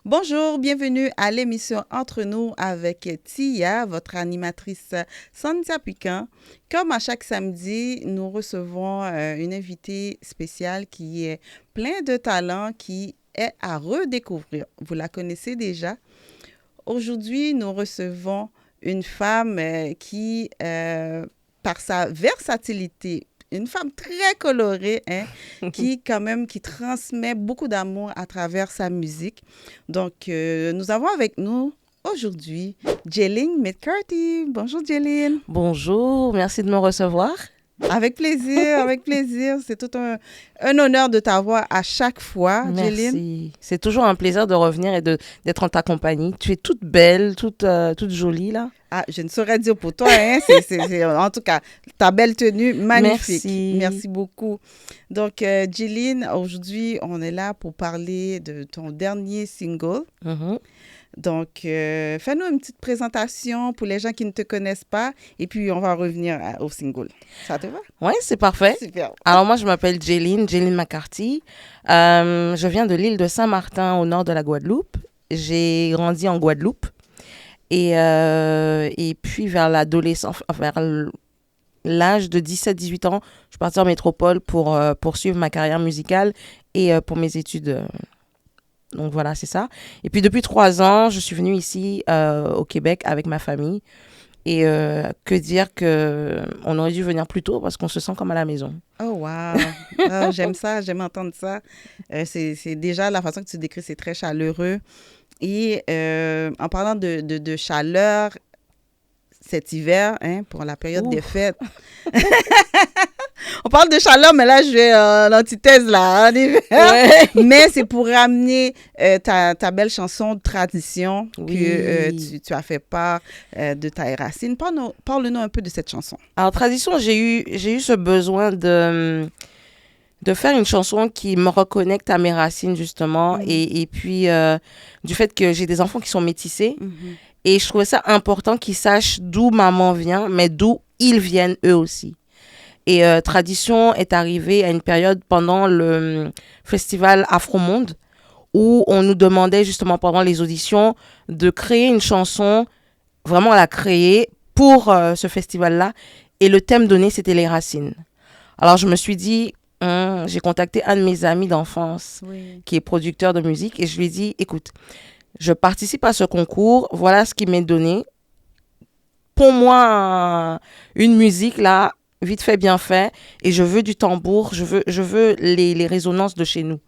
Bonjour, bienvenue à l'émission Entre nous avec Tia, votre animatrice Sandra Piquant. Comme à chaque samedi, nous recevons une invitée spéciale qui est plein de talent, qui est à redécouvrir. Vous la connaissez déjà. Aujourd'hui, nous recevons une femme qui, par sa versatilité, une femme très colorée, hein, qui quand même qui transmet beaucoup d'amour à travers sa musique. Donc, nous avons avec nous aujourd'hui Jeline McCarthy. Bonjour Jeline. Bonjour, merci de me recevoir. Avec plaisir, avec plaisir. C'est tout un honneur de t'avoir à chaque fois, Jeline. Merci. C'est toujours un plaisir de revenir et d'être en ta compagnie. Tu es toute belle, toute jolie là. Ah, je ne saurais dire pour toi, hein. En tout cas, ta belle tenue, magnifique. Merci. Merci beaucoup. Donc, Jeline, aujourd'hui, on est là pour parler de ton dernier single. Mhm. Donc, fais-nous une petite présentation pour les gens qui ne te connaissent pas et puis on va revenir au single. Ça te va? Ouais, c'est parfait. Super. Alors moi, je m'appelle Jeline McCarthy. Je viens de l'île de Saint-Martin au nord de la Guadeloupe. J'ai grandi en Guadeloupe. Et puis vers l'adolescence, vers l'âge de 17-18 ans, je suis partie en métropole pour poursuivre ma carrière musicale et pour mes études. Donc voilà, c'est ça. Et puis depuis 3 ans, je suis venue ici au Québec avec ma famille. Et que dire qu'on aurait dû venir plus tôt parce qu'on se sent comme à la maison. Oh, wow. Oh, j'aime ça, j'aime entendre ça. C'est déjà la façon que tu décris, c'est très chaleureux. Et en parlant de chaleur, cet hiver, hein, pour la période des fêtes. On parle de chaleur, mais là, je vais l'antithèse, là, en hiver. Ouais. Mais c'est pour ramener ta belle chanson de tradition que tu as fait part de ta racine. Parle-nous un peu de cette chanson. Alors, tradition, j'ai eu ce besoin de faire une chanson qui me reconnecte à mes racines, justement. Et puis, du fait que j'ai des enfants qui sont métissés. Et je trouvais ça important qu'ils sachent d'où maman vient, mais d'où ils viennent eux aussi. Et Tradition est arrivée à une période pendant le festival Afromonde où on nous demandait justement pendant les auditions de créer une chanson, vraiment la créer pour ce festival-là. Et le thème donné, c'était les racines. Alors je me suis dit, j'ai contacté un de mes amis d'enfance qui est producteur de musique et je lui ai dit, écoute, je participe à ce concours, voilà ce qui m'est donné. Pour moi, une musique là, vite fait, bien fait, et je veux du tambour, je veux les résonances de chez nous.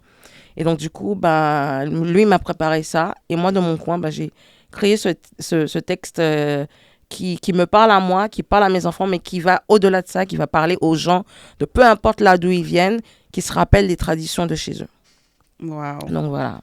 Et donc du coup, lui m'a préparé ça, et moi de mon coin, j'ai créé ce texte qui me parle à moi, qui parle à mes enfants, mais qui va au-delà de ça, qui va parler aux gens de peu importe là d'où ils viennent, qui se rappellent des traditions de chez eux. Wow. Donc voilà.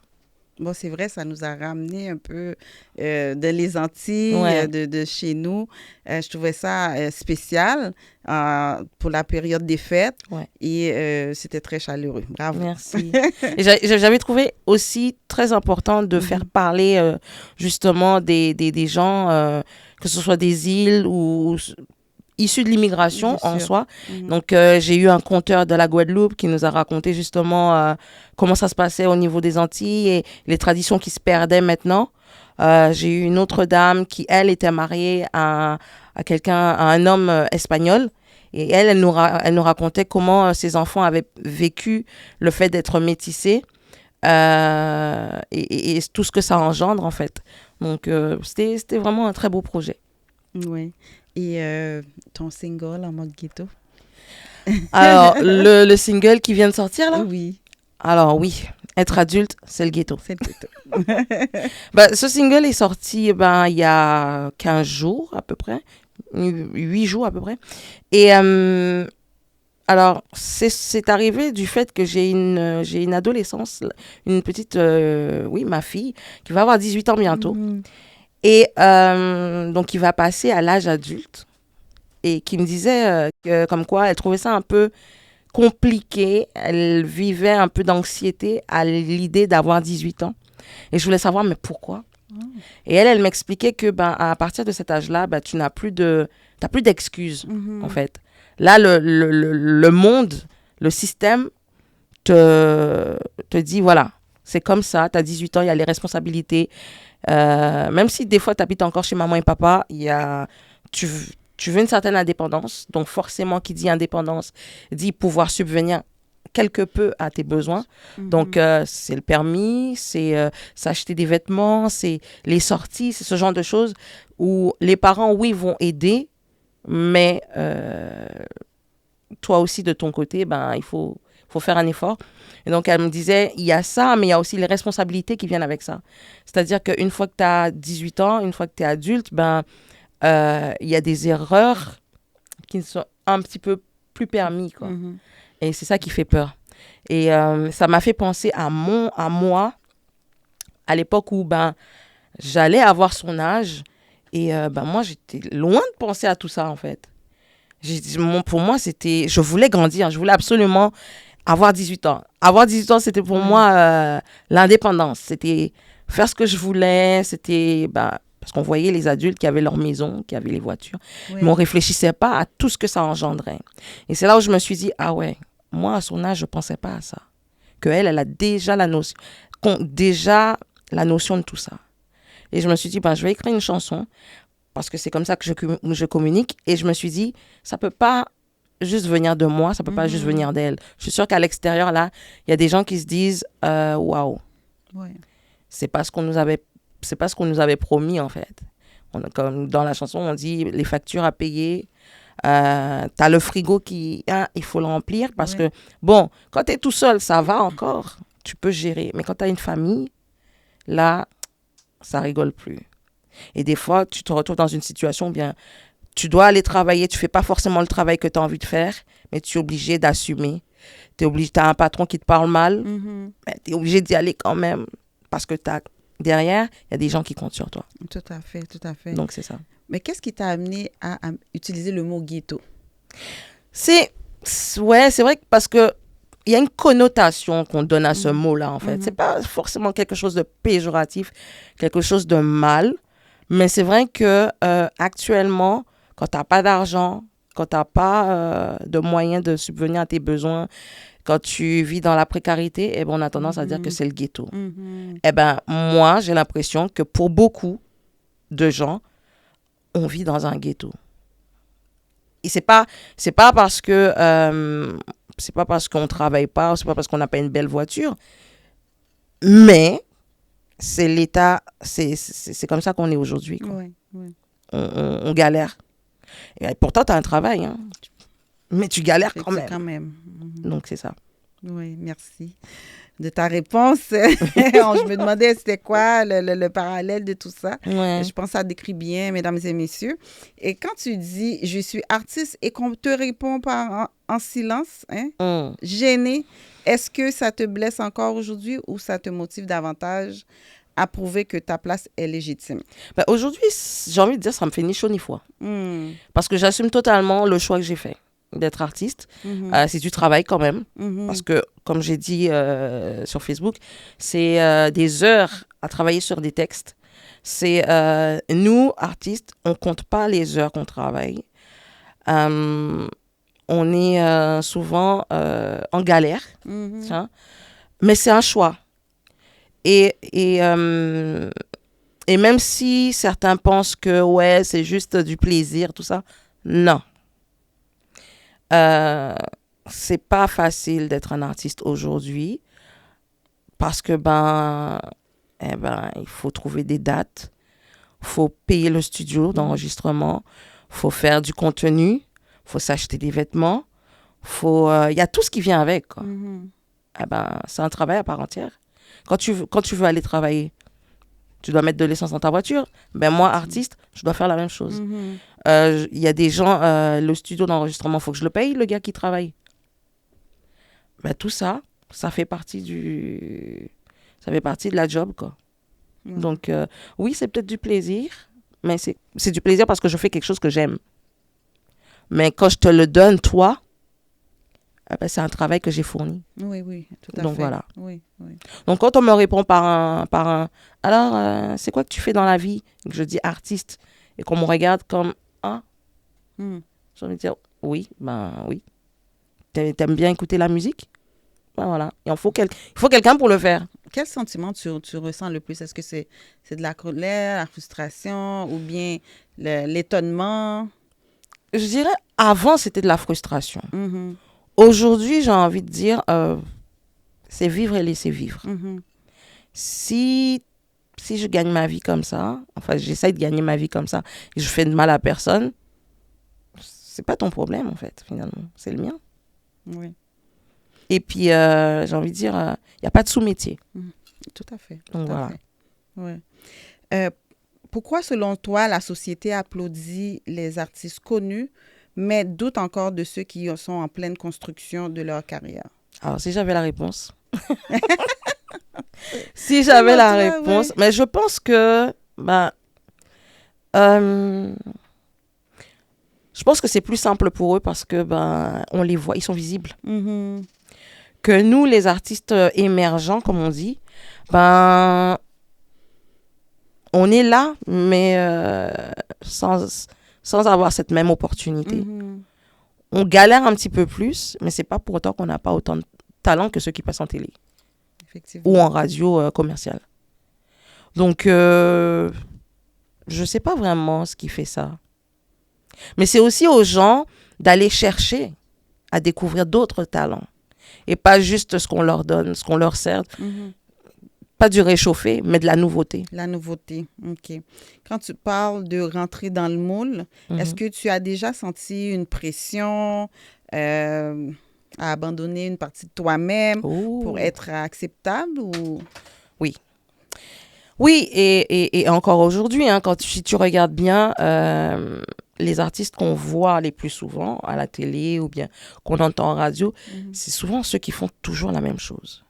Bon, c'est vrai, ça nous a ramené un peu de les Antilles, Ouais. de chez nous. Je trouvais ça spécial pour la période des fêtes Ouais. et c'était très chaleureux. Bravo. Merci. Et j'avais trouvé aussi très important de faire parler justement des gens, que ce soit des îles ou issus de l'immigration Bien en sûr. soi. Donc, j'ai eu un conteur de la Guadeloupe qui nous a raconté justement comment ça se passait au niveau des Antilles et les traditions qui se perdaient maintenant. J'ai eu une autre dame qui, elle, était mariée à un homme espagnol. Et elle nous racontait comment ses enfants avaient vécu le fait d'être métissés et tout ce que ça engendre, en fait. Donc, c'était vraiment un très beau projet. Oui. Et ton single en mode ghetto? Alors, le single qui vient de sortir, là? Oui, Alors, oui, être adulte, c'est le ghetto. c'est le ghetto. Ce single est sorti il y a 15 jours à peu près, 8 jours à peu près. Et alors, c'est arrivé du fait que j'ai une adolescence, une petite, ma fille, qui va avoir 18 ans bientôt. Et donc, il va passer à l'âge adulte. Et qui me disait que, comme quoi elle trouvait ça un peu compliqué. Elle vivait un peu d'anxiété à l'idée d'avoir 18 ans. Et je voulais savoir, mais pourquoi? Et elle m'expliquait que à partir de cet âge-là, tu n'as plus d'excuses, en fait. Là, le monde, le système te dit, voilà, C'est comme ça, tu as 18 ans, il y a les responsabilités. Même si des fois, tu habites encore chez maman et papa, tu, tu veux une certaine indépendance. Donc, forcément, qui dit indépendance, dit pouvoir subvenir quelque peu à tes besoins. Donc, c'est le permis, c'est s'acheter des vêtements, c'est les sorties, c'est ce genre de choses où les parents, oui, vont aider, mais toi aussi, de ton côté, ben, il faut faire un effort. Et donc, elle me disait, il y a ça, mais il y a aussi les responsabilités qui viennent avec ça. C'est-à-dire qu'une fois que tu as 18 ans, une fois que tu es adulte, ben, il y a des erreurs qui sont un petit peu plus permis, quoi. Et c'est ça qui fait peur. Et ça m'a fait penser à moi, à l'époque où ben, j'allais avoir son âge. Et ben, moi, j'étais loin de penser à tout ça, en fait. Pour moi, c'était... Je voulais grandir. Je voulais absolument avoir 18 ans. Avoir 18 ans, c'était pour moi l'indépendance. C'était faire ce que je voulais. C'était... Ben, parce qu'on voyait les adultes qui avaient leur maison, qui avaient les voitures. Oui. Mais on ne réfléchissait pas à tout ce que ça engendrait. Et c'est là où je me suis dit, ah ouais, moi, à son âge, je ne pensais pas à ça. Qu'elle, elle a déjà la notion de tout ça. Et je me suis dit, ben, je vais écrire une chanson parce que c'est comme ça que je communique. Et je me suis dit, ça ne peut pas juste venir de moi, ça ne peut pas juste venir d'elle. Je suis sûre qu'à l'extérieur, là, il y a des gens qui se disent, waouh, c'est pas ce qu'on nous avait promis, en fait. Comme dans la chanson, on dit les factures à payer. T'as le frigo il faut le remplir parce que, bon, quand t'es tout seul, ça va encore. Tu peux gérer. Mais quand t'as une famille, là, ça rigole plus. Et des fois, tu te retrouves dans une situation où bien, tu dois aller travailler. Tu fais pas forcément le travail que tu as envie de faire, mais tu es obligé d'assumer. T'as un patron qui te parle mal, mais tu es obligé d'y aller quand même parce que derrière, il y a des gens qui comptent sur toi. Tout à fait, tout à fait. Donc, c'est ça. Mais qu'est-ce qui t'a amené à utiliser le mot ghetto? C'est vrai que parce que il y a une connotation qu'on donne à ce mot-là, en fait. C'est pas forcément quelque chose de péjoratif, quelque chose de mal, mais c'est vrai que actuellement, quand t'as pas d'argent, quand t'as pas de moyens de subvenir à tes besoins, quand tu vis dans la précarité, eh ben, on a tendance à dire que c'est le ghetto. Eh ben, moi, j'ai l'impression que pour beaucoup de gens, on vit dans un ghetto. Et c'est pas parce que c'est pas parce qu'on travaille pas, c'est pas parce qu'on n'a pas une belle voiture, mais c'est l'état, c'est comme ça qu'on est aujourd'hui, quoi. On galère. Et pourtant, tu as un travail, hein, mais tu galères quand même. Donc, c'est ça. Oui, merci de ta réponse. Je me demandais c'était quoi le parallèle de tout ça. Je pense que ça décrit bien, mesdames et messieurs. Et quand tu dis « je suis artiste » et qu'on te répond en silence, gêné, est-ce que ça te blesse encore aujourd'hui ou ça te motive davantage à prouver que ta place est légitime? Ben, aujourd'hui, j'ai envie de dire, ça me fait ni chaud ni froid. Parce que j'assume totalement le choix que j'ai fait d'être artiste. C'est du travail quand même. Parce que, comme j'ai dit sur Facebook, c'est des heures à travailler sur des textes. C'est nous, artistes, on compte pas les heures qu'on travaille. On est souvent en galère. Mais c'est un choix. Et même si certains pensent que ouais, c'est juste du plaisir, tout ça, non. C'est pas facile d'être un artiste aujourd'hui parce que il faut trouver des dates, faut payer le studio d'enregistrement, faut faire du contenu, faut s'acheter des vêtements, il y a tout ce qui vient avec, quoi. C'est un travail à part entière. Quand tu veux aller travailler, tu dois mettre de l'essence dans ta voiture. Ben moi, artiste, je dois faire la même chose. Il y a des gens, le studio d'enregistrement, il faut que je le paye, le gars qui travaille. Ben, tout ça, ça fait partie de la job, quoi. Donc, oui, c'est peut-être du plaisir, mais c'est du plaisir parce que je fais quelque chose que j'aime. Mais quand je te le donne, toi, c'est un travail que j'ai fourni. Oui, tout à fait. Donc, voilà. Oui. Donc, quand on me répond par un alors, c'est quoi que tu fais dans la vie? Et que je dis artiste. Et qu'on me regarde comme, j'ai envie de dire, oui. T'aimes bien écouter la musique? Ben voilà. Et il faut quelqu'un pour le faire. quel sentiment tu ressens le plus? Est-ce que c'est de la colère, la frustration ou bien l'étonnement? Je dirais, avant, c'était de la frustration. Mhm, Aujourd'hui, j'ai envie de dire, c'est vivre et laisser vivre. mhm, Si, si je gagne ma vie comme ça, enfin, j'essaie de gagner ma vie comme ça, et je fais de mal à personne, c'est pas ton problème, en fait, finalement. C'est le mien. oui, Et puis, j'ai envie de dire, il n'y a pas de sous-métier. tout à fait. Donc, Tout à voilà. fait. Ouais. Euh, Pourquoi, selon toi, la société applaudit les artistes connus, mais doute encore de ceux qui sont en pleine construction de leur carrière? Alors, si j'avais la réponse. Si j'avais la Dis-moi, toi, réponse. ouais. Mais je pense que, euh, je pense que c'est plus simple pour eux parce que, on les voit, ils sont visibles. Mhm, Que nous, les artistes émergents, comme on dit, ben, on est là, mais sans avoir cette même opportunité. mhm, On galère un petit peu plus, mais c'est pas pour autant qu'on n'a pas autant de talent que ceux qui passent en télé effectivement. ou en radio commerciale. Donc, je sais pas vraiment ce qui fait ça. Mais c'est aussi aux gens d'aller chercher à découvrir d'autres talents et pas juste ce qu'on leur donne, ce qu'on leur sert. Mhm. Pas du réchauffé, mais de la nouveauté. La nouveauté, OK. Quand tu parles de rentrer dans le moule, est-ce Mhm. que tu as déjà senti une pression à abandonner une partie de toi-même pour Oh. être acceptable ou... Oui. Oui, et encore aujourd'hui, hein, si tu regardes bien, les artistes qu'on voit les plus souvent à la télé ou bien qu'on entend en radio, Mhm. c'est souvent ceux qui font toujours la même chose.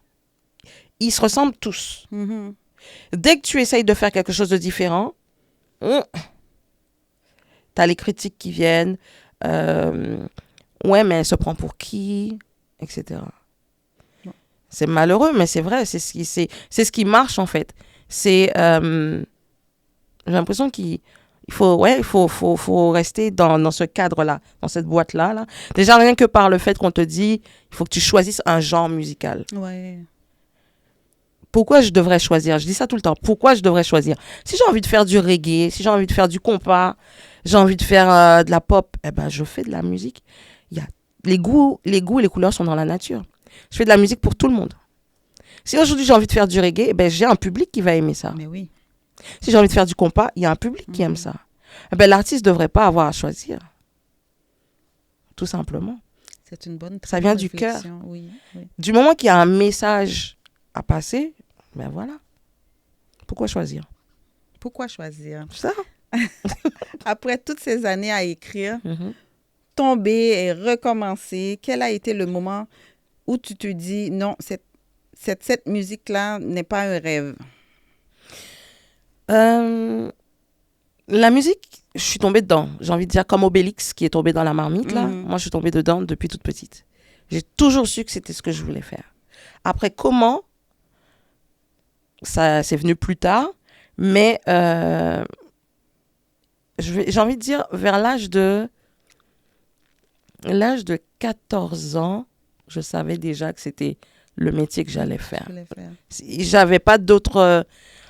Ils se ressemblent tous. Mhm. Dès que tu essayes de faire quelque chose de différent, tu as les critiques qui viennent. Ouais, mais elle se prend pour qui, etc. Ouais. C'est malheureux, mais c'est vrai, c'est ce qui marche en fait. C'est, j'ai l'impression qu'il faut rester dans ce cadre-là, dans cette boîte-là. Là. Déjà, rien que par le fait qu'on te dit, il faut que tu choisisses un genre musical. Ouais. Pourquoi je devrais choisir? Je dis ça tout le temps. Pourquoi je devrais choisir? Si j'ai envie de faire du reggae, si j'ai envie de faire du compas, j'ai envie de faire de la pop, eh ben, je fais de la musique. Il y a les goûts et les couleurs sont dans la nature. Je fais de la musique pour tout le monde. Si aujourd'hui j'ai envie de faire du reggae, eh ben, j'ai un public qui va aimer ça. Mais oui. Si j'ai envie de faire du compas, il y a un public qui aime ça. Eh ben, l'artiste ne devrait pas avoir à choisir. Tout simplement. C'est une bonne Ça vient du cœur. réflexion. Oui, oui. Du moment qu'il y a un message à passer, ben voilà. Pourquoi choisir? Pourquoi choisir? Ça. Après toutes ces années à écrire, Mhm. tomber et recommencer, quel a été le moment où tu te dis, non, cette musique-là n'est pas un rêve? La musique, je suis tombée dedans. J'ai envie de dire comme Obélix qui est tombé dans la marmite, là. Mhm. Moi, je suis tombée dedans depuis toute petite. J'ai toujours su que c'était ce que je voulais faire. Après, comment? Ça, c'est venu plus tard. Mais j'ai envie de dire, vers l'âge de 14 ans, je savais déjà que c'était le métier que j'allais faire. Je voulais faire. J'avais pas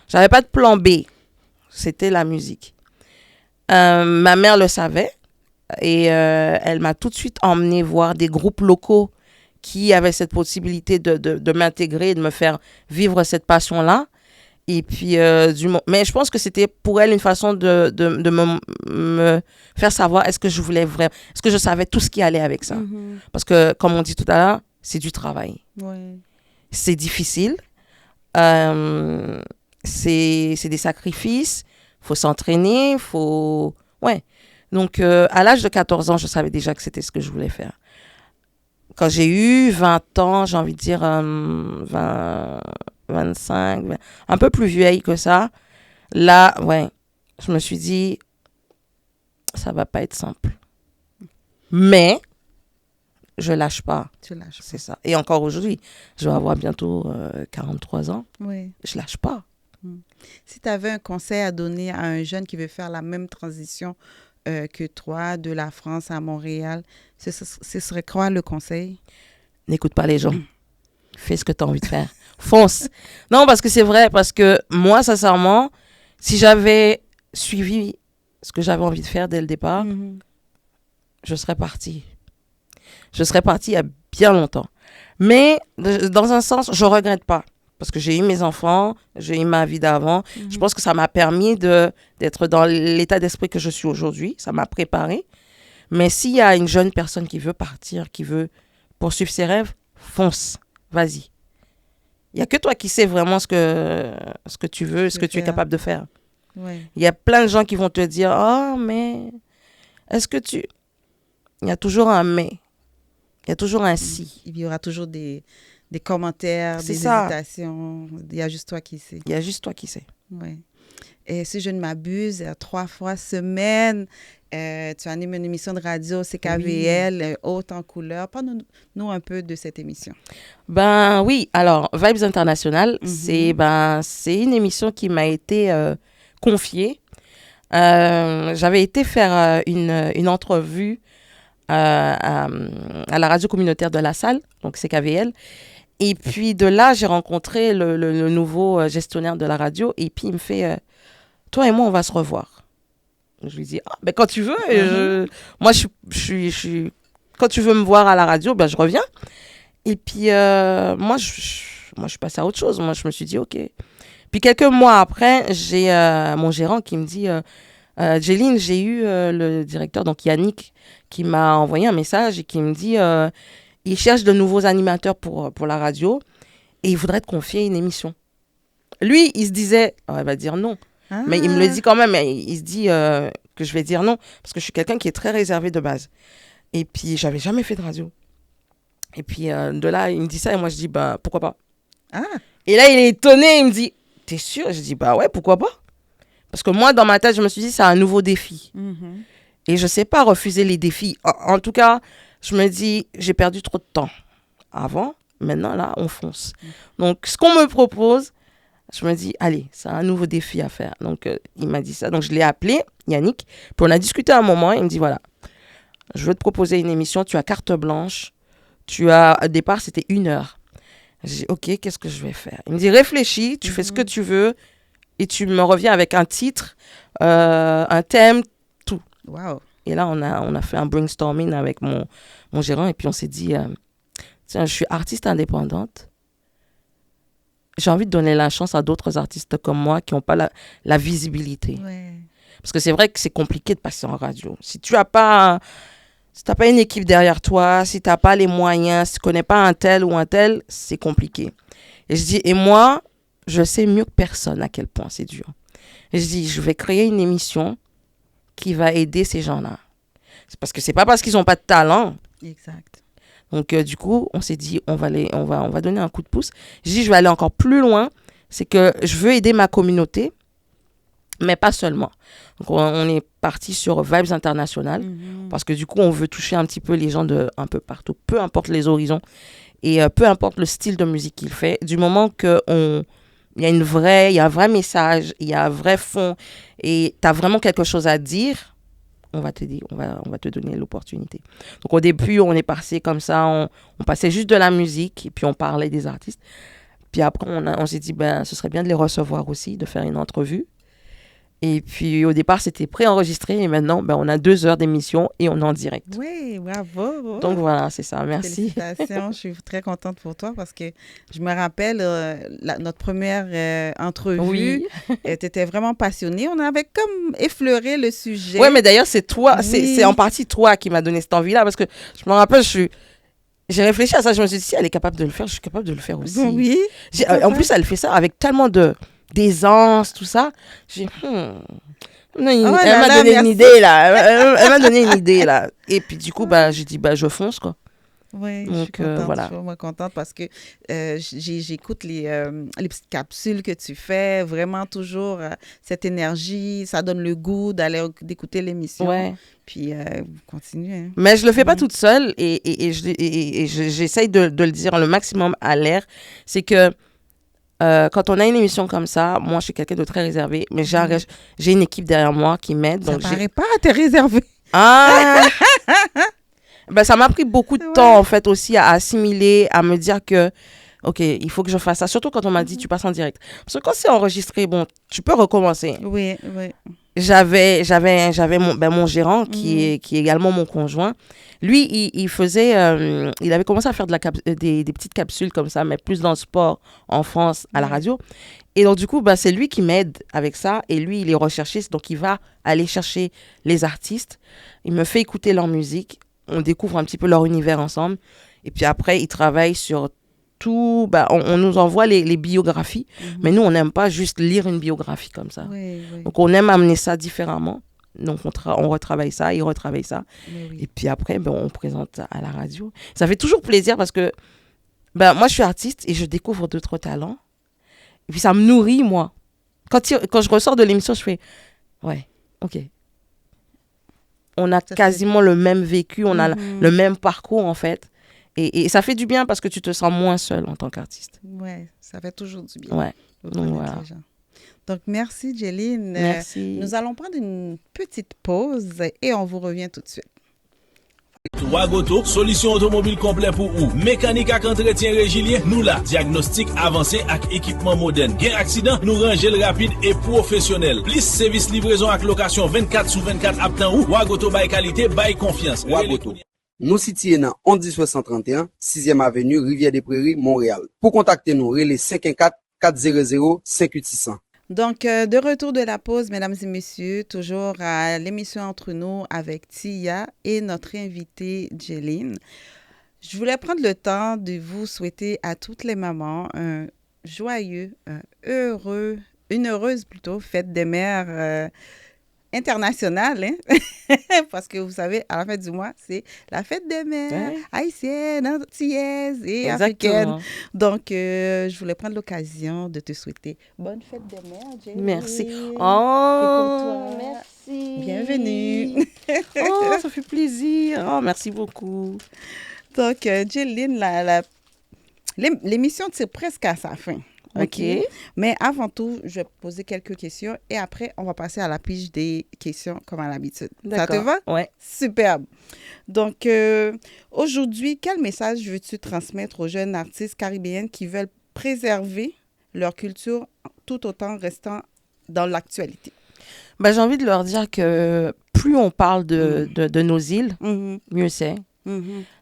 j'avais pas de plan B. C'était la musique. Ma mère le savait et elle m'a tout de suite emmenée voir des groupes locaux qui avaient cette possibilité de m'intégrer et de me faire vivre cette passion-là. Et puis, mais je pense que c'était pour elle une façon de me faire savoir est-ce que je voulais vraiment, est-ce que je savais tout ce qui allait avec ça. Mhm. Parce que, comme on dit tout à l'heure, c'est du travail. Ouais. C'est difficile. C'est des sacrifices. Faut s'entraîner. Ouais. Donc, à l'âge de 14 ans, je savais déjà que c'était ce que je voulais faire. Quand j'ai eu 20 ans, j'ai envie de dire 25, un peu plus vieille que ça, là, ouais, je me suis dit, ça va pas être simple. Mais, je lâche pas. Tu lâches C'est pas. ça. Et encore aujourd'hui, je vais avoir bientôt 43 ans. Oui. Je lâche pas. Si tu avais un conseil à donner à un jeune qui veut faire la même transition que toi, de la France à Montréal, ce serait quoi le conseil? N'écoute pas les gens. fais ce que tu as envie de faire. Fonce. Non, parce que c'est vrai, parce que moi, sincèrement, si j'avais suivi ce que j'avais envie de faire dès le départ, je serais partie. Je serais partie il y a bien longtemps. Mais, dans un sens, je ne regrette pas. Parce que j'ai eu mes enfants, j'ai eu ma vie d'avant. Je pense que ça m'a permis d'être dans l'état d'esprit que je suis aujourd'hui. Ça m'a préparé. Mais s'il y a une jeune personne qui veut partir, qui veut poursuivre ses rêves, fonce. Vas-y. Il n'y a que toi qui sais vraiment ce que tu veux, ce que tu es capable de faire. Ouais. Il y a plein de gens qui vont te dire « Oh, mais est-ce que tu... » Il y a toujours un « mais ». Il y a toujours un « si ». Il y aura toujours des commentaires, C'est des ça. hésitations. Il y a juste toi qui sais. Il y a juste toi qui sais. Ouais. Et si je ne m'abuse, 3 fois semaine, tu animes une émission de radio CKVL, Haute en couleur. Parle-nous un peu de cette émission. Ben oui, alors Vibes International, c'est une émission qui m'a été confiée. J'avais été faire une entrevue à la radio communautaire de La Salle, donc CKVL. Et puis de là, j'ai rencontré le nouveau gestionnaire de la radio. Et puis il me fait, toi et moi, on va se revoir. Je lui dis, ben quand tu veux. Moi, je suis quand tu veux me voir à la radio, ben je reviens. Et puis moi, je suis passée à autre chose. Moi, je me suis dit, OK. Puis quelques mois après, j'ai mon gérant qui me dit, Jéline, j'ai eu le directeur, donc Yannick, qui m'a envoyé un message et qui me dit, il cherche de nouveaux animateurs pour la radio et il voudrait te confier une émission. Lui, il se disait, elle va dire non. Ah. Mais il me le dit quand même, il se dit que je vais dire non, parce que je suis quelqu'un qui est très réservé de base. Et puis, j'avais jamais fait de radio. Et puis, de là, il me dit ça, et moi, je dis, bah, pourquoi pas. Ah. Et là, il est étonné, il me dit, t'es sûr? Je dis, bah ouais, pourquoi pas. Parce que moi, dans ma tête, je me suis dit, c'est un nouveau défi. Et je sais pas refuser les défis. En tout cas, je me dis, j'ai perdu trop de temps avant, maintenant, là, on fonce. Donc, ce qu'on me propose, je me dis, allez, c'est un nouveau défi à faire. Donc, il m'a dit ça. Donc, je l'ai appelé, Yannick. Puis, on a discuté un moment. Il me dit, voilà, je veux te proposer une émission. Tu as carte blanche. Au départ, c'était 1 heure. J'ai dit, OK, qu'est-ce que je vais faire? Il me dit, réfléchis, tu fais ce que tu veux. Et tu me reviens avec un titre, un thème, tout. Wow. Et là, on a fait un brainstorming avec mon gérant. Et puis, on s'est dit, tiens, je suis artiste indépendante. J'ai envie de donner la chance à d'autres artistes comme moi qui n'ont pas la visibilité. Ouais. Parce que c'est vrai que c'est compliqué de passer en radio. Si tu n'as pas une équipe derrière toi, si tu n'as pas les moyens, si tu ne connais pas un tel ou un tel, c'est compliqué. Et je dis, et moi, je sais mieux que personne à quel point c'est dur. Et je dis, je vais créer une émission qui va aider ces gens-là. C'est parce que c'est pas parce qu'ils n'ont pas de talent. Exact. Donc, du coup, on s'est dit, on va donner un coup de pouce. Je dis, je vais aller encore plus loin. C'est que je veux aider ma communauté, mais pas seulement. Donc, on est parti sur Vibes International, parce que du coup, on veut toucher un petit peu les gens de un peu partout, peu importe les horizons, et peu importe le style de musique qu'il fait. Du moment qu'il y a un vrai message, il y a un vrai fond, et tu as vraiment quelque chose à dire, on va te donner l'opportunité. Donc, au début, on est passé comme ça, on passait juste de la musique, et puis on parlait des artistes. Puis après, on s'est dit, ce serait bien de les recevoir aussi, de faire une entrevue. Et puis, au départ, c'était préenregistré, et maintenant, on a 2 heures d'émission, et on est en direct. Oui, bravo. Donc, voilà, c'est ça, merci. Félicitations, je suis très contente pour toi, parce que je me rappelle, notre première entrevue, oui. Tu étais vraiment passionnée. On avait comme effleuré le sujet. Oui, mais d'ailleurs, c'est toi, oui. c'est en partie toi qui m'as donné cette envie-là, parce que je me rappelle, j'ai réfléchi à ça, je me suis dit, si elle est capable de le faire, je suis capable de le faire aussi. Oui. En plus, elle fait ça avec tellement d'aisance, tout ça. J'ai elle m'a donné une idée, là. Elle m'a donné une idée, là. Et puis, du coup, j'ai dit, je fonce, quoi. Oui, donc, je suis contente, voilà. Je suis vraiment contente parce que j'écoute les petites capsules que tu fais, vraiment toujours cette énergie, ça donne le goût d'écouter l'émission. Ouais. Puis, continue. Hein. Mais je le fais pas toute seule et j'essaye de le dire le maximum à l'air. C'est que quand on a une émission comme ça, moi, je suis quelqu'un de très réservé, mais j'ai une équipe derrière moi qui m'aide. Ça paraît pas, t'es réservé. Ah! Ça m'a pris beaucoup de temps, en fait, aussi à assimiler, à me dire que OK, il faut que je fasse ça. Surtout quand on m'a dit, tu passes en direct. Parce que quand c'est enregistré, bon, tu peux recommencer. Oui, oui. J'avais mon gérant, qui est également mon conjoint. Lui, il faisait... il avait commencé à faire des petites capsules comme ça, mais plus dans le sport en France, à la radio. Et donc, du coup, c'est lui qui m'aide avec ça. Et lui, il est recherchiste. Donc, il va aller chercher les artistes. Il me fait écouter leur musique. On découvre un petit peu leur univers ensemble. Et puis après, il travaille sur tout. On nous envoie les biographies. Mais nous, on n'aime pas juste lire une biographie comme ça. Oui. Donc, on aime amener ça différemment. Donc, on retravaille ça, il retravaille ça. Oui. Et puis après, on présente à la radio. Ça fait toujours plaisir parce que moi, je suis artiste et je découvre d'autres talents. Et puis, ça me nourrit, moi. Quand je ressors de l'émission, je fais, ouais, OK. On a quasiment le même vécu, on a le même parcours, en fait. Et ça fait du bien parce que tu te sens moins seul en tant qu'artiste. Ouais, ça fait toujours du bien. Ouais. Donc, voilà. Donc, merci, Jeline. Merci. Nous allons prendre une petite pause et on vous revient tout de suite. Wagoto, solution automobile complet pour ou. Mécanique ak entretien régulier, nous là. Diagnostic avancé ak équipement moderne. Gain accident, nous rangel rapide et professionnel. Plus service livraison ak location 24/24 aptan ou. Wagoto by qualité, by confiance. Wagoto. Nous situés dans 11831, 6e avenue, Rivière-des-Prairies, Montréal. Pour contacter nous, relais 514-400-58600. Donc, de retour de la pause, mesdames et messieurs, toujours à l'émission Entre nous avec Tia et notre invitée Jeline. Je voulais prendre le temps de vous souhaiter à toutes les mamans un joyeux, une heureuse plutôt, fête des mères internationale, hein? Parce que vous savez, à la fin du mois, c'est la fête des mères haïtiennes, antillaises et africaines. Donc, je voulais prendre l'occasion de te souhaiter bonne fête des mères, Jeline. Merci. Oh, merci. Bienvenue. Oh, ça fait plaisir. Oh, merci beaucoup. Donc, Jeline, l'émission tire presque à sa fin. OK. Mais avant tout, je vais poser quelques questions et après, on va passer à la pige des questions comme à l'habitude. Ça te va? Oui. Superbe. Donc, aujourd'hui, quel message veux-tu transmettre aux jeunes artistes caribéennes qui veulent préserver leur culture tout autant restant dans l'actualité? J'ai envie de leur dire que plus on parle de nos îles, mieux c'est.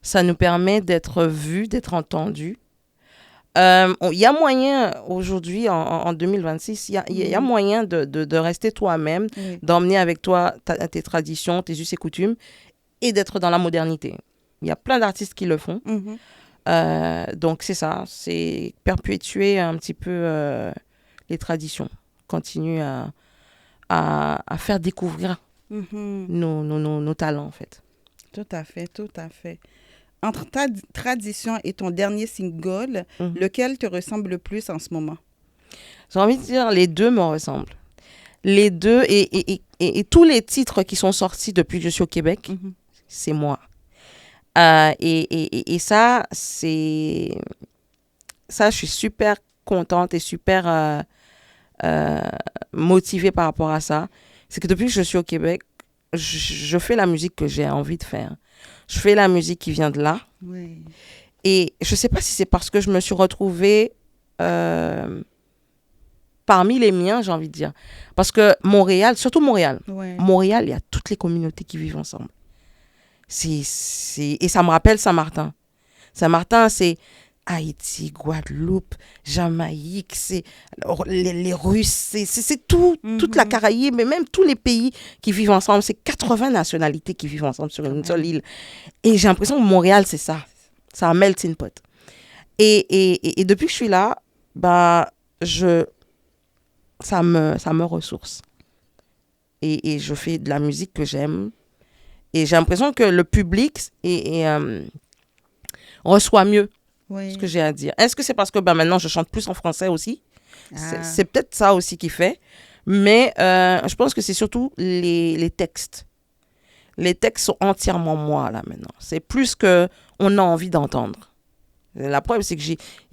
Ça nous permet d'être vus, d'être entendus. Il y a moyen aujourd'hui, en 2026, il y a moyen de rester toi-même, d'emmener avec toi tes traditions, tes us et coutumes et d'être dans la modernité. Il y a plein d'artistes qui le font. Donc, c'est ça, c'est perpétuer un petit peu les traditions, continuer à faire découvrir nos talents, en fait. Tout à fait, tout à fait. Entre ta tradition et ton dernier single, lequel te ressemble le plus en ce moment? J'ai envie de dire, les deux me ressemblent. Les deux et tous les titres qui sont sortis depuis que je suis au Québec, c'est moi. Et ça, je suis super contente et super motivée par rapport à ça. C'est que depuis que je suis au Québec, je fais la musique que j'ai envie de faire. Je fais la musique qui vient de là. Oui. Et je ne sais pas si c'est parce que je me suis retrouvée parmi les miens, j'ai envie de dire. Parce que Montréal, surtout Montréal, Montréal, il y a toutes les communautés qui vivent ensemble. Et ça me rappelle Saint-Martin. Saint-Martin, c'est Haïti, Guadeloupe, Jamaïque, c'est les Russes, c'est toute la Caraïbe, mais même tous les pays qui vivent ensemble. C'est 80 nationalités qui vivent ensemble sur une seule île. Et j'ai l'impression que Montréal, c'est ça. C'est un melting pot. Et depuis que je suis là, ça me ressource. Et je fais de la musique que j'aime. Et j'ai l'impression que le public reçoit mieux ce que j'ai à dire. Est-ce que c'est parce que maintenant je chante plus en français aussi? C'est peut-être ça aussi qui fait. Mais je pense que c'est surtout les textes. Les textes sont entièrement moi là maintenant. C'est plus qu'on a envie d'entendre. La preuve, c'est que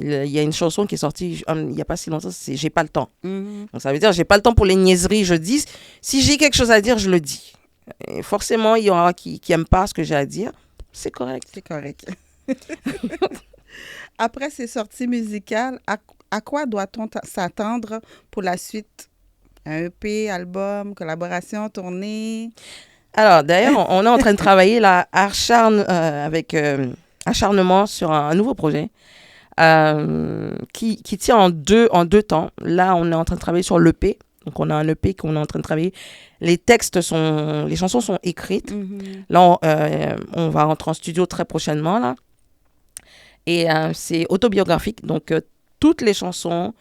il y a une chanson qui est sortie il n'y a pas si longtemps, c'est J'ai pas le temps. Donc ça veut dire j'ai pas le temps pour les niaiseries. Je dis, si j'ai quelque chose à dire, je le dis. Et forcément, il y aura qui n'aiment pas ce que j'ai à dire. C'est correct. C'est correct. Après ces sorties musicales, à quoi doit-on s'attendre pour la suite? Un EP, album, collaboration, tournée? Alors, d'ailleurs, on est en train de travailler là, avec acharnement sur un nouveau projet qui tient en deux temps. Là, on est en train de travailler sur l'EP. Donc, on a un EP qu'on est en train de travailler. Les chansons sont écrites. Mhm. Là, on va rentrer en studio très prochainement, là. Et c'est autobiographique. Donc, toutes les chansons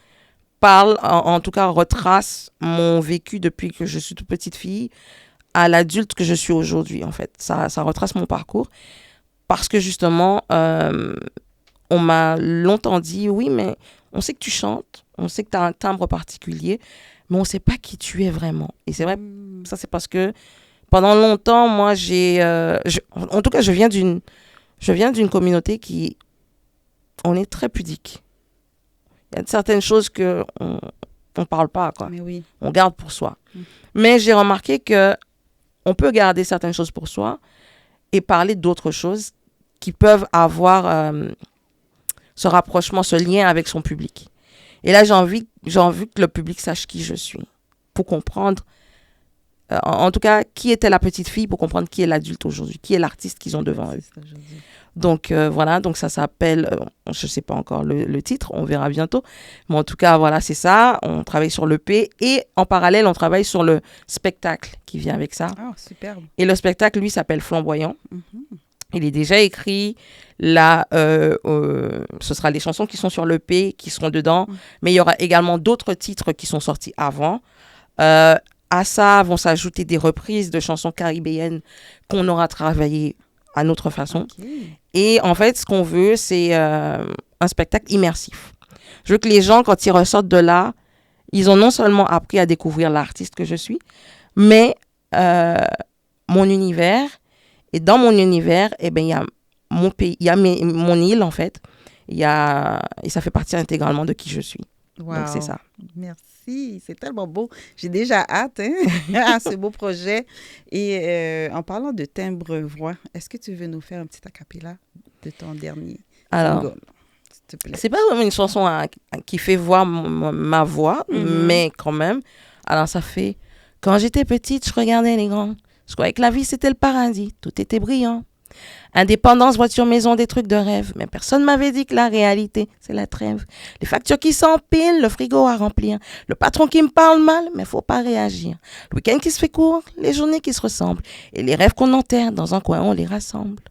parlent, en tout cas, retracent mon vécu depuis que je suis toute petite fille à l'adulte que je suis aujourd'hui, en fait. Ça retrace mon parcours. Parce que, justement, on m'a longtemps dit, oui, mais on sait que tu chantes, on sait que tu as un timbre particulier, mais on ne sait pas qui tu es vraiment. Et c'est vrai, ça, c'est parce que pendant longtemps, moi, en tout cas, je viens d'une communauté qui, on est très pudique. Il y a certaines choses qu'on ne parle pas, quoi. Mais oui. On garde pour soi. Mais j'ai remarqué que on peut garder certaines choses pour soi et parler d'autres choses qui peuvent avoir ce rapprochement, ce lien avec son public. Et là, j'ai envie que le public sache qui je suis, pour comprendre, en tout cas, qui était la petite fille, pour comprendre qui est l'adulte aujourd'hui, qui est l'artiste qu'ils ont devant eux. Donc, voilà, donc ça s'appelle, je ne sais pas encore le titre, on verra bientôt. Mais en tout cas, voilà, c'est ça. On travaille sur l'EP et en parallèle, on travaille sur le spectacle qui vient avec ça. Ah, superbe. Et le spectacle, lui, s'appelle Flamboyant. Mhm. Il est déjà écrit. Là, ce sera les chansons qui sont sur l'EP qui seront dedans. Mais il y aura également d'autres titres qui sont sortis avant. À ça vont s'ajouter des reprises de chansons caribéennes qu'on aura travaillées à notre façon. Okay. Et en fait, ce qu'on veut, c'est un spectacle immersif. Je veux que les gens, quand ils ressortent de là, ils ont non seulement appris à découvrir l'artiste que je suis, mais mon univers. Et dans mon univers, eh ben, il y a mon pays, il y a mon île, en fait. Et ça fait partie intégralement de qui je suis. Wow. Donc, c'est ça. Merci. C'est tellement beau. J'ai déjà hâte à ce beau projet. Et en parlant de timbre-voix, est-ce que tu veux nous faire un petit acapella de ton dernier single, s'il te plaît? C'est pas vraiment une chanson qui fait voir ma voix, mais quand même. Alors, ça fait... Quand j'étais petite, je regardais les grands. Je croyais que la vie, c'était le paradis. Tout était brillant. Indépendance, voiture, maison, des trucs de rêve. Mais personne m'avait dit que la réalité, c'est la trêve. Les factures qui s'empilent, le frigo à remplir. Le patron qui me parle mal, mais faut pas réagir. Le week-end qui se fait court, les journées qui se ressemblent. Et les rêves qu'on enterre dans un coin, on les rassemble.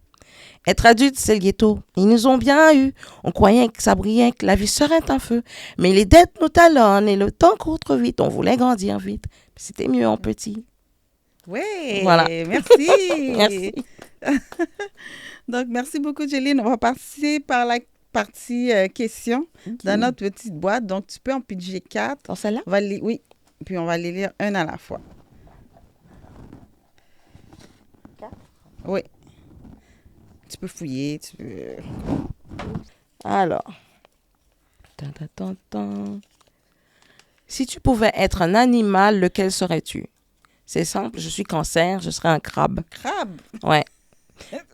Être adulte, c'est le ghetto. Ils nous ont bien eu. On croyait que ça brillait, que la vie serait un feu. Mais les dettes nous talonnent et le temps court trop vite. On voulait grandir vite. C'était mieux en petit. Oui, voilà. Merci. Merci. Donc, merci beaucoup, Jéline. On va passer par la partie questions dans notre petite boîte. Donc, tu peux en piger 4. Dans celle-là? Oui, puis on va les lire un à la fois. 4? Oui. Tu peux fouiller, tu peux... Alors. Si tu pouvais être un animal, lequel serais-tu? C'est simple, je suis Cancer, je serais un crabe. Crabe? Ouais.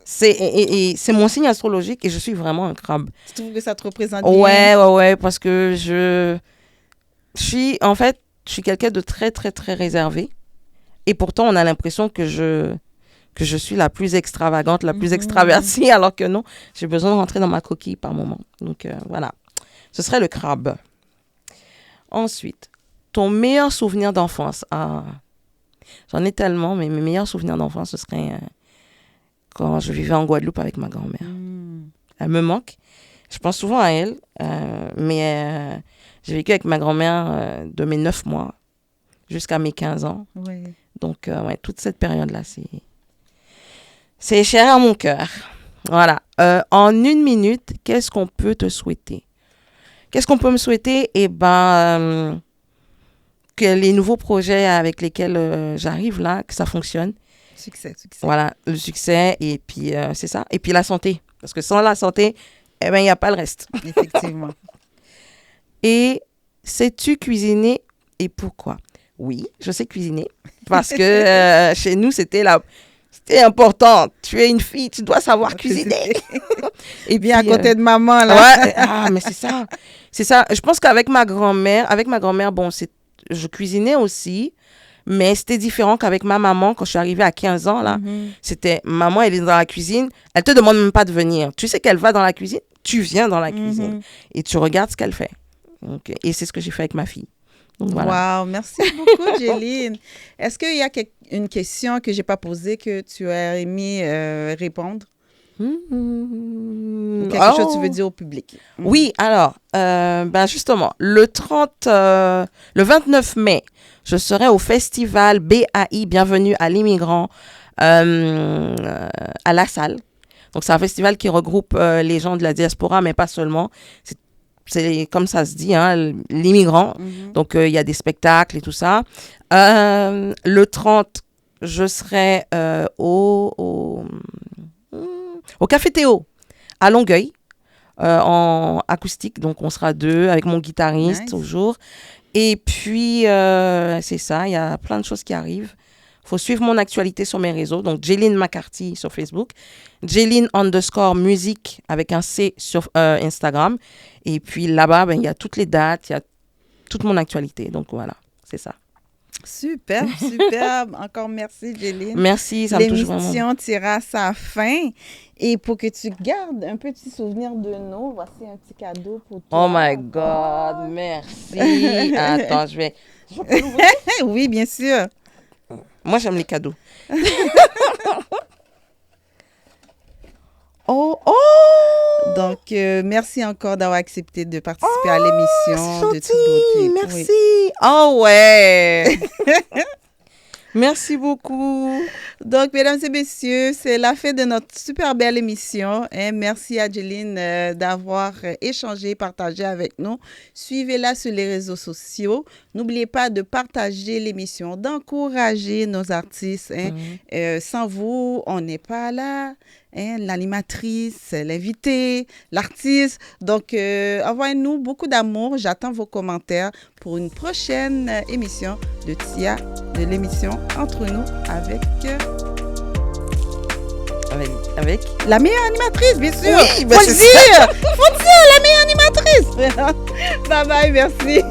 C'est mon signe astrologique et je suis vraiment un crabe. Tu trouves que ça te représente bien? Ouais, parce que je suis quelqu'un de très, très, très réservé. Et pourtant, on a l'impression que je suis la plus extravagante, la plus extravertie, alors que non, j'ai besoin de rentrer dans ma coquille par moment. Donc, voilà. Ce serait le crabe. Ensuite, ton meilleur souvenir d'enfance. Ah, j'en ai tellement, mais mes meilleurs souvenirs d'enfance, ce serait quand je vivais en Guadeloupe avec ma grand-mère. Elle me manque. Je pense souvent à elle, mais j'ai vécu avec ma grand-mère de mes 9 mois jusqu'à mes 15 ans. Oui. Donc, toute cette période-là, c'est cher à mon cœur. Voilà. En 1 minute, qu'est-ce qu'on peut te souhaiter? Qu'est-ce qu'on peut me souhaiter? Eh ben, que les nouveaux projets avec lesquels j'arrive là, que ça fonctionne. Succès. Voilà, le succès, et puis c'est ça. Et puis la santé. Parce que sans la santé, eh ben, il n'y a pas le reste. Effectivement. Et sais-tu cuisiner et pourquoi? Oui, je sais cuisiner. Parce que chez nous, c'était C'était important. Tu es une fille, tu dois savoir cuisiner. Et bien à côté de maman, là. Ouais, mais c'est ça. C'est ça. Je pense qu'avec ma grand-mère, bon, je cuisinais aussi, mais c'était différent qu'avec ma maman quand je suis arrivée à 15 ans, là. C'était, maman, elle est dans la cuisine, elle te demande même pas de venir. Tu sais qu'elle va dans la cuisine, tu viens dans la cuisine et tu regardes ce qu'elle fait. Donc, et c'est ce que j'ai fait avec ma fille. Donc, voilà. Wow, merci beaucoup, Jéline. Est-ce qu'il y a une question que j'ai pas posée que tu as aimé répondre? Ou quelque chose que tu veux dire au public? Oui, alors, justement, le 29 mai, je serai au festival BAI, Bienvenue à l'immigrant, à La Salle. Donc, c'est un festival qui regroupe les gens de la diaspora, mais pas seulement. C'est comme ça se dit, hein, l'immigrant. Donc, il y a des spectacles et tout ça. Le 30, je serai au Café Théo, à Longueuil, en acoustique. Donc, on sera 2 avec mon guitariste toujours. Et puis, c'est ça, il y a plein de choses qui arrivent. Il faut suivre mon actualité sur mes réseaux. Donc, Jéline McCarthy sur Facebook. Jéline_musique avec un C sur Instagram. Et puis là-bas, il y a toutes les dates, il y a toute mon actualité. Donc, voilà, c'est ça. Super, super. Encore merci, Jéline. Merci, ça me touche vraiment. L'émission tira à sa fin. Et pour que tu gardes un petit souvenir de nous, voici un petit cadeau pour toi. Oh my God, merci. Attends, je peux l'ouvrir? Oui, bien sûr. Moi, j'aime les cadeaux. Oh! Donc, merci encore d'avoir accepté de participer à l'émission de toute beauté. Merci. Oui. Oh ouais! Merci beaucoup. Donc, mesdames et messieurs, c'est la fin de notre super belle émission. Merci à Jéline d'avoir échangé, partagé avec nous. Suivez-la sur les réseaux sociaux. N'oubliez pas de partager l'émission, d'encourager nos artistes. Sans vous, on n'est pas là. L'animatrice, l'invité, l'artiste. Donc, envoyez-nous beaucoup d'amour. J'attends vos commentaires pour une prochaine émission de Tia, de l'émission Entre nous avec la meilleure animatrice, bien sûr. Oui, faut le dire. Faut le dire, la meilleure animatrice. Bye bye, merci.